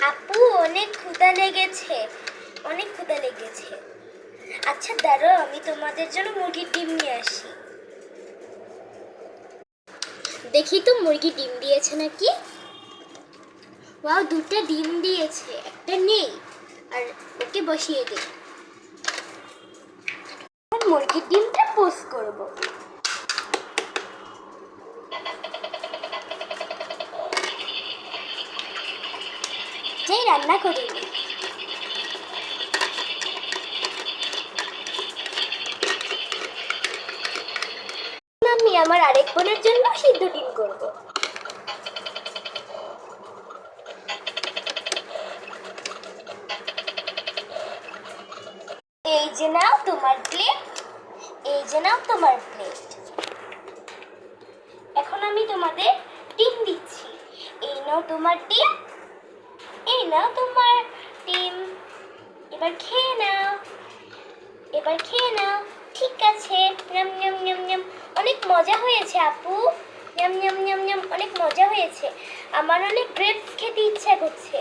আপু অনেক ক্ষুধা লেগেছে, অনেক ক্ষুধা লেগেছে। আচ্ছা দাঁড়াও, আমি তোমাদের জন্য মুরগির ডিম নিয়ে আসি। দেখি তো মুরগি ডিম দিয়েছে নাকি। ওয়াও, দুটো ডিম দিয়েছে, একটা নেই। আর ওকে বসিয়ে দিই। এখন মুরগির ডিমটা পোস্ট করব। যাই রান্না করি। আমি আমার আরেক বোনের জন্য সিদ্ধ ডিম করব। এই যে নাও তোমার প্লেট, এই যে নাও তোমার প্লেট। এখন আমি তোমাদের ডিম দিচ্ছি। এই নাও তোমার ডিম, এই নাও তোমার ডিম। এবার খেয়ে নাও, এবার খেয়ে নাও। ঠিক আছে, নিয়াম নিয়াম নিয়াম নিয়াম। অনেক মজা হয়েছে আপু, নিয়াম নিয়াম নিয়াম নিয়াম। অনেক মজা হয়েছে। আমার অনেক গ্রেপস খেতে ইচ্ছা করছে।